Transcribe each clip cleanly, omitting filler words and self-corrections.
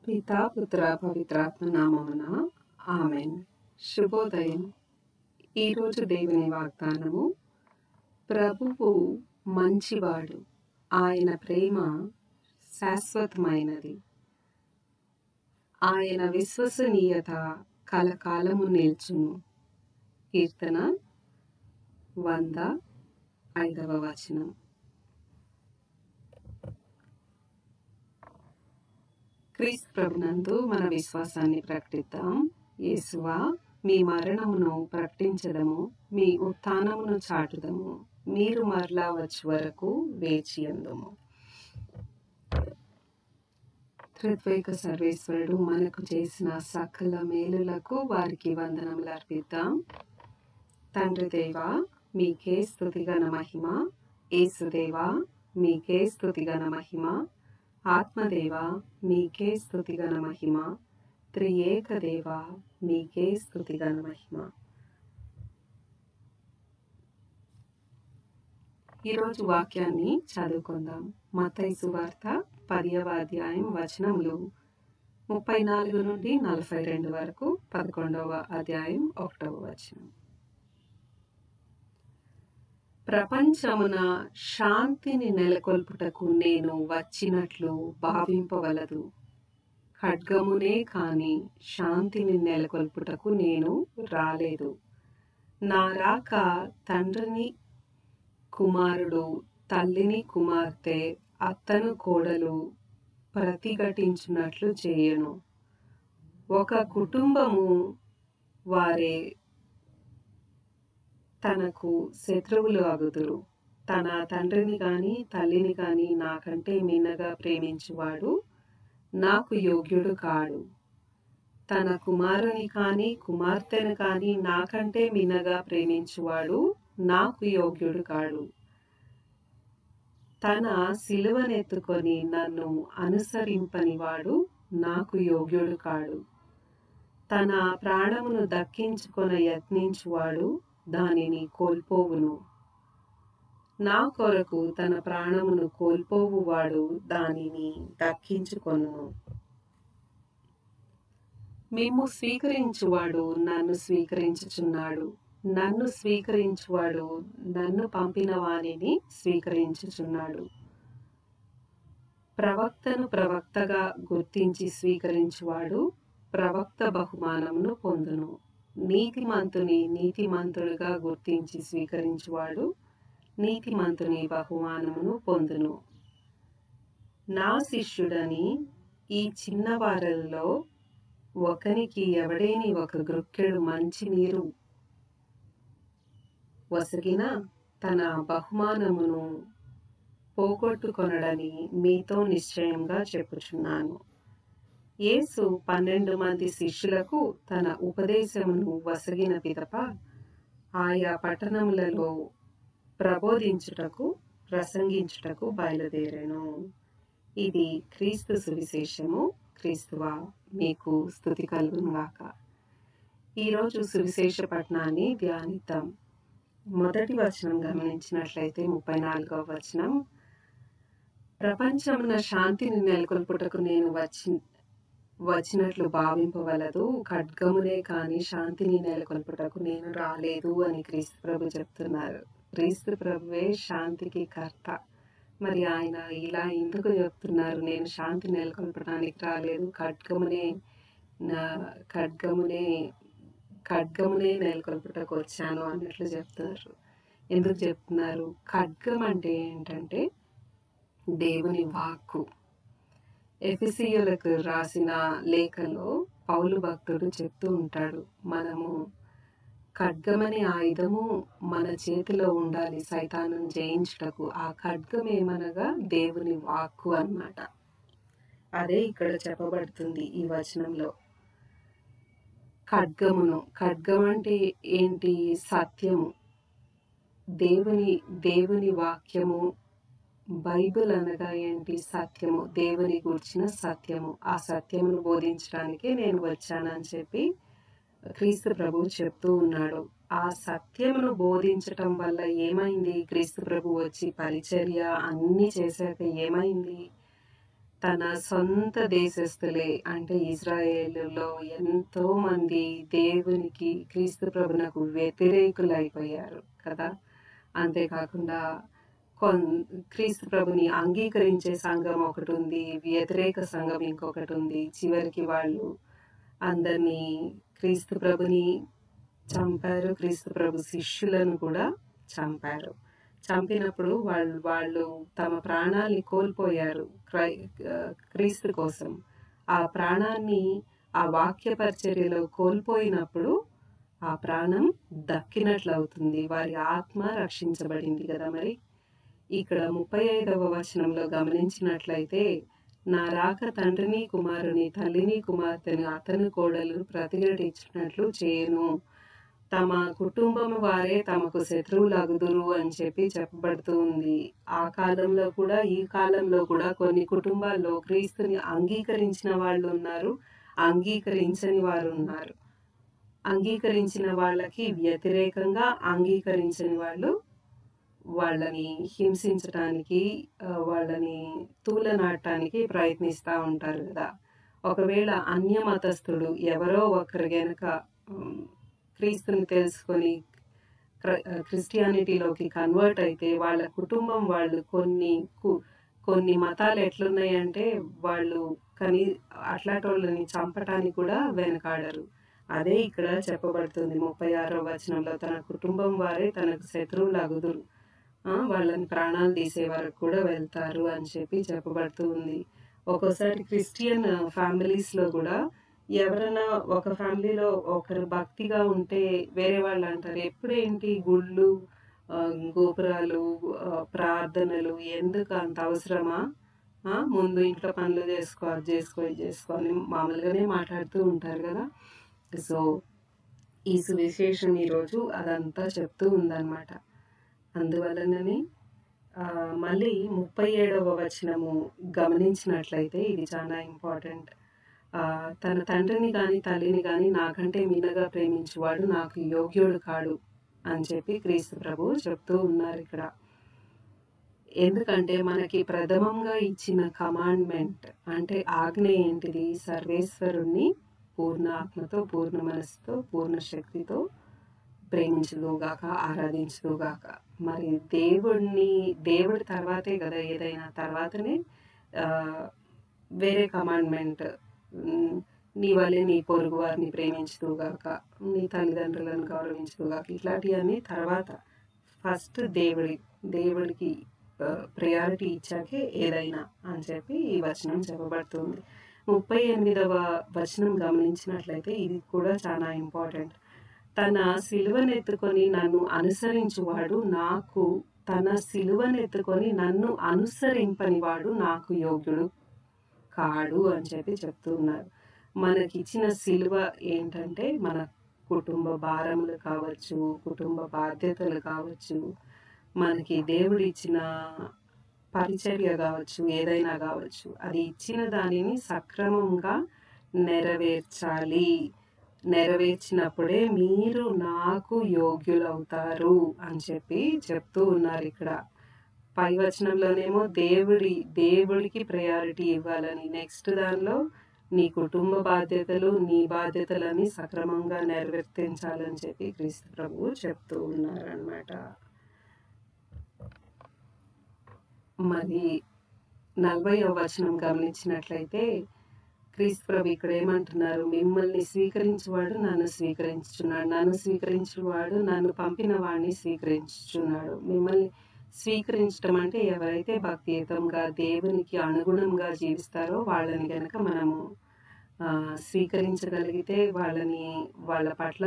పితా పుత్ర పవిత్రాత్మ నామమున ఆమెన్. శుభోదయం. ఈరోజు దేవుని వాగ్దానము, ప్రభువు మంచివాడు, ఆయన ప్రేమ శాశ్వతమైనది, ఆయన విశ్వసనీయత కలకాలము నిల్చును. కీర్తన 105. క్రీస్తు ప్రభునందు మన విశ్వాసాన్ని ప్రకటిద్దాం. యేసువా, మీ మరణమును ప్రకటించడము, మీ ఉత్థానమును చాటుదము, మీరు మరలా వచ్చే వరకు వేచియందుము. త్రిత్వైక సర్వేశ్వరుడు మనకు చేసిన సకల మేలులకు వారికి వందనములు అర్పిద్దాం. తండ్రి దేవా, మీకే స్తుతిగణ మహిమ. యేసుదేవా, మీకే స్తుతిగణ మహిమ. ఆత్మదేవా, మీకే స్తుతిగణ మహిమ. త్రియేక దేవా, మీకే స్తుతిగణ మహిమ. ఈరోజు వాక్యాన్ని చదువుకుందాం. మత్తయి సువార్త 10వ అధ్యాయం వచనములు 34 నుండి 42 వరకు, 11వ అధ్యాయం 1వ వచనం. ప్రపంచమున శాంతిని నెలకొల్పుటకు నేను వచ్చినట్లు భావింపవలదు. ఖడ్గమునే కాని శాంతిని నెలకొల్పుటకు నేను రాలేదు. నా రాక తండ్రిని కుమారుడు, తల్లిని కుమార్తె, అత్తను కోడలు ప్రతిఘటించినట్లు చేయను. ఒక కుటుంబము వారే తనకు శత్రువులు అగుదురు. తన తండ్రిని కాని తల్లిని కాని నాకంటే మిన్నగా ప్రేమించువాడు నాకు యోగ్యుడు కాడు. తన కుమారుని కాని కుమార్తెను కాని నాకంటే మిన్నగా ప్రేమించువాడు నాకు యోగ్యుడు కాడు. తన సిలువనెత్తుకొని నన్ను అనుసరింపనివాడు నాకు యోగ్యుడు కాడు. తన ప్రాణమును దక్కించుకొన యత్నించువాడు దానిని కోల్పోవును. నా కొరకు తన ప్రాణమును కోల్పోవువాడు దానిని దక్కించుకొనును. మిమ్ము స్వీకరించువాడు నన్ను స్వీకరించుచున్నాడు. నన్ను స్వీకరించువాడు నన్ను పంపిన వానిని స్వీకరించుచున్నాడు. ప్రవక్తను ప్రవక్తగా గుర్తించి స్వీకరించువాడు ప్రవక్త బహుమానమును పొందును. నీతిమంతుని నీతిమంతుడుగా గుర్తించి స్వీకరించువాడు నీతిమంతుని బహుమానమును పొందును. నా శిష్యుడని ఈ చిన్నవారల్లో ఒకనికి ఎవడేని ఒక గ్రుక్కెడు మంచి నీరు వసగిన తన బహుమానమును పోగొట్టుకొనడని మీతో నిశ్చయంగా చెప్పుచున్నాను. యేసు 12 మంది శిష్యులకు తన ఉపదేశమును వసగిన పిదప ఆయా పట్టణములలో ప్రబోధించుటకు ప్రసంగించుటకు బయలుదేరెను. ఇది క్రీస్తు సువిశేషము. క్రీస్తువా, మీకు స్తుతి కలుగునుగాక. ఈరోజు సువిశేష పఠనాన్ని ధ్యానిద్దాం. మొదటి వచనం గమనించినట్లయితే 34వ వచనం, ప్రపంచమున శాంతిని నెలకొల్పుటకు నేను వచ్చినట్లు భావింపవలదు. ఖడ్గమునే కాని శాంతిని నెలకొల్పుటకు నేను రాలేదు అని క్రీస్తు ప్రభు చెప్తున్నారు. క్రీస్తు ప్రభువే శాంతికి కర్త. మరి ఆయన ఇలా ఎందుకు చెప్తున్నారు? నేను శాంతి నెలకొల్పడానికి రాలేదు, ఖడ్గమునే నెలకొల్పుటకు వచ్చాను అన్నట్లు చెప్తున్నారు. ఎందుకు చెప్తున్నారు? ఖడ్గం అంటే ఏంటంటే దేవుని వాక్కు. ఎఫెసీయులకు రాసిన లేఖలో పౌలు భక్తుడు చెప్తూ ఉంటాడు, మనము ఖడ్గమనే ఆయుధము మన చేతిలో ఉండాలి సైతాను జయించుటకు. ఆ ఖడ్గం ఏమనగా దేవుని వాక్కు అన్నమాట. అదే ఇక్కడ చెప్పబడుతుంది ఈ వచనంలో. ఖడ్గం అంటే ఏంటి? సత్యము, దేవుని వాక్యము. బైబిల్ అనగా ఏంటి? సత్యము, దేవుని గూర్చిన సత్యము. ఆ సత్యమును బోధించడానికే నేను వచ్చానని చెప్పి క్రీస్తు ప్రభు చెప్తూ ఉన్నాడు. ఆ సత్యమును బోధించటం వల్ల ఏమైంది? క్రీస్తు ప్రభు వచ్చి పరిచర్య అన్నీ చేశాక ఏమైంది? తన సొంత దేశస్థులే అంటే ఇజ్రాయేలులో ఎంతో మంది దేవునికి క్రీస్తు ప్రభునకు వ్యతిరేకులైపోయారు కదా. అంతేకాకుండా కొన్ క్రీస్తు ప్రభుని అంగీకరించే సంఘం ఒకటి ఉంది, వ్యతిరేక సంఘం ఇంకొకటి ఉంది. చివరికి వాళ్ళు అందరినీ క్రీస్తు ప్రభుని చంపారు, క్రీస్తు ప్రభు శిష్యులను కూడా చంపారు. చంపినప్పుడు వాళ్ళు తమ ప్రాణాన్ని కోల్పోయారు క్రీస్తు కోసం. ఆ ప్రాణాన్ని ఆ వాక్య పరిచర్యలో కోల్పోయినప్పుడు ఆ ప్రాణం దక్కినట్లు అవుతుంది, వారి ఆత్మ రక్షించబడింది కదా. మరి ఇక్కడ 35వ వచనంలో గమనించినట్లయితే, నా రాక తండ్రిని కుమారుని తల్లిని కుమార్తెను అతని కోడలు ప్రతిఘటించినట్లు చేయను, తమ కుటుంబం వారే తమకు శత్రువులగుదురు అని చెప్పబడుతూ ఉంది. ఆ కాలంలో కూడా ఈ కాలంలో కూడా కొన్ని కుటుంబాల్లో క్రీస్తుని అంగీకరించిన వాళ్ళు ఉన్నారు, అంగీకరించని వారు ఉన్నారు. అంగీకరించిన వాళ్ళకి వ్యతిరేకంగా అంగీకరించని వాళ్ళు వాళ్ళని హింసించడానికి, వాళ్ళని తూలనాడటానికి ప్రయత్నిస్తూ ఉంటారు కదా. ఒకవేళ అన్య మతస్థుడు ఎవరో ఒకరు గనక క్రీస్తుని తెలుసుకొని క్రిస్టియానిటీలోకి కన్వర్ట్ అయితే వాళ్ళ కుటుంబం వాళ్ళు కొన్ని మతాలు ఎట్లున్నాయంటే వాళ్ళు అట్లాంటి వాళ్ళని చంపటానికి కూడా వెనకాడరు. అదే ఇక్కడ చెప్పబడుతుంది 36వ వచనంలో, తన కుటుంబం వారే తనకు శత్రువులు అగుదురు, వాళ్ళని ప్రాణాలు తీసే వరకు కూడా వెళ్తారు అని చెప్పబడుతూ ఉంది. ఒక్కోసారి క్రిస్టియన్ ఫ్యామిలీస్లో కూడా ఎవరైనా ఒక ఫ్యామిలీలో ఒకరు భక్తిగా ఉంటే వేరే వాళ్ళు అంటారు, ఎప్పుడేంటి గుళ్ళు, గోపురాలు, ప్రార్థనలు ఎందుకు అంత అవసరమా, ముందు ఇంట్లో పనులు చేసుకో, అది చేసుకో అని మామూలుగానే మాట్లాడుతూ ఉంటారు కదా. సో ఈ సువిశేషం ఈరోజు అదంతా చెప్తూ ఉందన్నమాట. అందువలననే మళ్ళీ 37వ వచనము గమనించినట్లయితే ఇది చాలా ఇంపార్టెంట్. తన తండ్రిని కానీ తల్లిని కానీ నాకంటే మిన్నగా ప్రేమించువాడు నాకు యోగ్యుడు కాడు అని క్రీస్తు ప్రభు చెప్తూ ఉన్నారు ఇక్కడ. ఎందుకంటే మనకి ప్రథమంగా ఇచ్చిన కమాండ్మెంట్ అంటే ఆజ్ఞ ఏంటిది? సర్వేశ్వరుణ్ణి పూర్ణ ఆత్మతో, పూర్ణ మనసుతో, పూర్ణ శక్తితో ప్రేమించుదుగాక, ఆరాధించుదుగాక. మరి దేవుడి తర్వాతే కదా ఏదైనా, తర్వాతనే వేరే కమాండ్మెంట్, నీ వల్లే నీ పొరుగు వారిని ప్రేమించుదుగాక, నీ తల్లిదండ్రులను గౌరవించుదుగాక, ఇట్లాంటివన్నీ తర్వాత. ఫస్ట్ దేవుడికి ప్రయారిటీ ఇచ్చాకే ఏదైనా అని ఈ వచనం చెప్పబడుతుంది. 38వ వచనం గమనించినట్లయితే ఇది కూడా చాలా ఇంపార్టెంట్. తన సిలువనెత్తుకొని నన్ను అనుసరించువాడు నాకు, తన సిలువనెత్తుకొని నన్ను అనుసరింపని వాడు నాకు యోగ్యుడు కాడు అని చెప్తూ ఉన్నారు. మనకిచ్చిన సిలువ ఏంటంటే మన కుటుంబ భారములు కావచ్చు, కుటుంబ బాధ్యతలు కావచ్చు, మనకి దేవుడు ఇచ్చిన పరిచర్య కావచ్చు, ఏదైనా కావచ్చు, అది ఇచ్చిన దానిని సక్రమంగా నెరవేర్చాలి. నెరవేర్చినప్పుడే మీరు నాకు యోగ్యులవుతారు అని చెప్తూ ఉన్నారు ఇక్కడ. పై వచనంలోనేమో దేవుడికి ప్రయారిటీ ఇవ్వాలని, నెక్స్ట్ దానిలో నీ కుటుంబ బాధ్యతలు, నీ బాధ్యతలని సక్రమంగా నెరవేర్తించాలని క్రీస్తు ప్రభువు చెప్తూ ఉన్నారన్నమాట. మరి 40వ వచనం గమనించినట్లయితే క్రీస్తు ప్రభు ఇక్కడ ఏమంటున్నారు? మిమ్మల్ని స్వీకరించువాడు నన్ను స్వీకరించుచున్నాడు, నన్ను స్వీకరించువాడు నన్ను పంపిన వాడిని స్వీకరించుచున్నాడు. మిమ్మల్ని స్వీకరించడం అంటే ఎవరైతే భక్తియుతంగా దేవునికి అనుగుణంగా జీవిస్తారో వాళ్ళని కనుక మనము స్వీకరించగలిగితే, వాళ్ళ పట్ల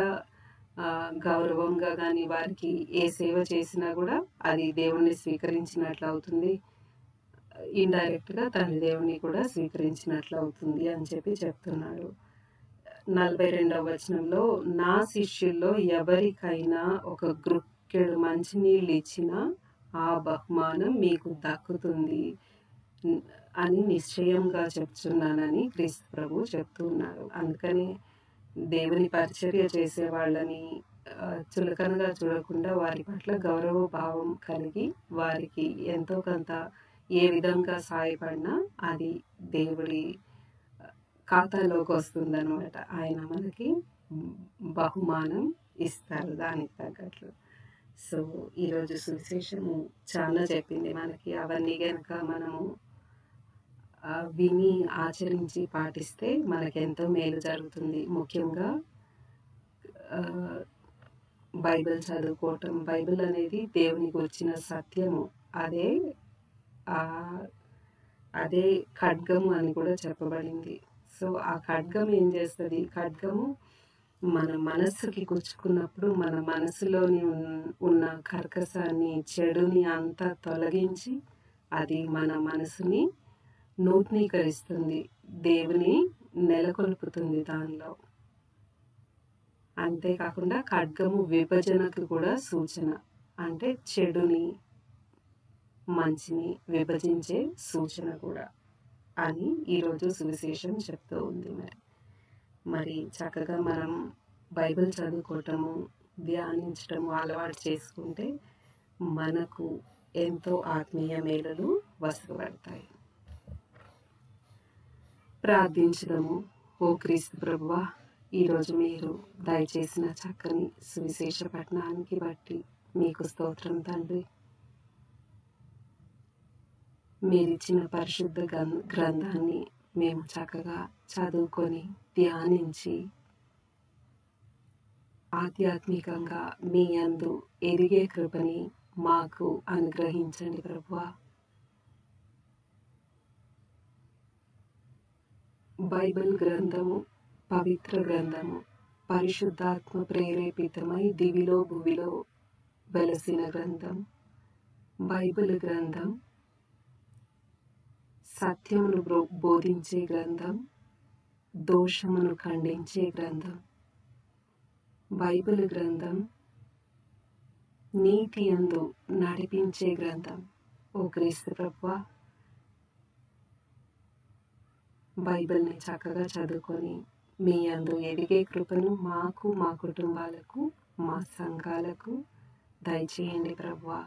గౌరవంగా కానీ వారికి ఏ సేవ చేసినా కూడా అది దేవుణ్ణి స్వీకరించినట్లు అవుతుంది, ఇండైరెక్ట్గా తండ్రి దేవుణ్ణి కూడా స్వీకరించినట్లు అవుతుంది అని చెప్తున్నాడు. 42వ వచనంలో, నా శిష్యుల్లో ఎవరికైనా ఒక గ్రుక్కెడు మంచినీళ్ళు ఇచ్చినా ఆ బహుమానం మీకు దక్కుతుంది అని నిశ్చయంగా చెప్తున్నానని క్రీస్తు ప్రభు చెప్తున్నారు. అందుకని దేవుని పరిచర్య చేసే వాళ్ళని చులకనగా చూడకుండా వారి పట్ల గౌరవ భావం కలిగి వారికి ఎంతో కొంత ఏ విధంగా సాయపడినా అది దేవుడి ఖాతాలోకి వస్తుందన్నమాట. ఆయన మనకి బహుమానం ఇస్తారు దానికి తగ్గట్లు. సో ఈరోజు సువిశేషము చాలా చెప్పింది మనకి. అవన్నీ గనక మనము విని ఆచరించి పాటిస్తే మనకెంతో మేలు జరుగుతుంది. ముఖ్యంగా బైబిల్ చదువుకోవటం. బైబిల్ అనేది దేవుని గురించిన సత్యము. అదే అదే ఖడ్గము అని కూడా చెప్పబడింది. సో ఆ ఖడ్గం ఏం చేస్తుంది? ఖడ్గము మన మనస్సుకి గుచ్చుకున్నప్పుడు మన మనసులోని ఉన్న కర్కశాన్ని, చెడుని అంతా తొలగించి అది మన మనసుని నూతనీకరిస్తుంది. దేవుని నెలకొల్పుతుంది దానిలో. అంతేకాకుండా ఖడ్గము విభజనకు కూడా సూచన. అంటే చెడుని మంచిని విభజించే సూచన కూడా అని ఈరోజు సువిశేషం చెప్తూ ఉంది. మరి చక్కగా మనం బైబిల్ చదువుకోవటము, ధ్యానించటము అలవాటు చేసుకుంటే మనకు ఎంతో ఆత్మీయ మేలులు వసపడతాయి. ప్రార్థించుదాము. ఓ క్రీస్తు ప్రభువా, ఈరోజు మీరు దయచేసిన చక్కని సువిశేష పఠనానికి బట్టి మీకు స్తోత్రం తండ్రి. మీరిచ్చిన పరిశుద్ధ గ్రంథాన్ని మేము చక్కగా చదువుకొని ధ్యానించి ఆధ్యాత్మికంగా మీ యందు ఎదిగే కృపని మాకు అనుగ్రహించండి ప్రభువా. బైబిల్ గ్రంథము పవిత్ర గ్రంథము, పరిశుద్ధాత్మ ప్రేరేపితమై దివిలో భువిలో వెలసిన గ్రంథం. బైబిల్ గ్రంథం సత్యమును బోధించే గ్రంథం, దోషమును ఖండించే గ్రంథం. బైబిల్ గ్రంథం నీతి యందు నడిపించే గ్రంథం. ఓ క్రీస్తు ప్రభువా, బైబిల్ని చక్కగా చదువుకొని మీ యందు ఎదిగే కృపను మాకు, మా కుటుంబాలకు, మా సంఘాలకు దయచేయండి ప్రభువా.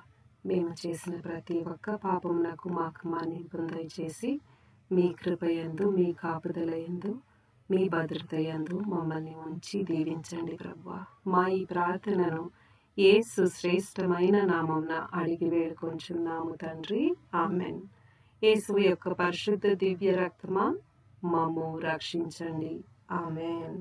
మేము చేసిన ప్రతి ఒక్క పాపమునకు మాకు మన్నింపును దయచేసి మీ కృపయందు, మీ కాపుదల యందు, మీ భద్రత యందు మమ్మల్ని ఉంచి దీవించండి ప్రభువా. మా ఈ ప్రార్థనను యేసు శ్రేష్టమైన నామమున అడిగి వేడుకొంచున్నాము తండ్రి, ఆమెన్. యేసు యొక్క పరిశుద్ధ దివ్య రక్తమా మమ్ము రక్షించండి, ఆమెన్.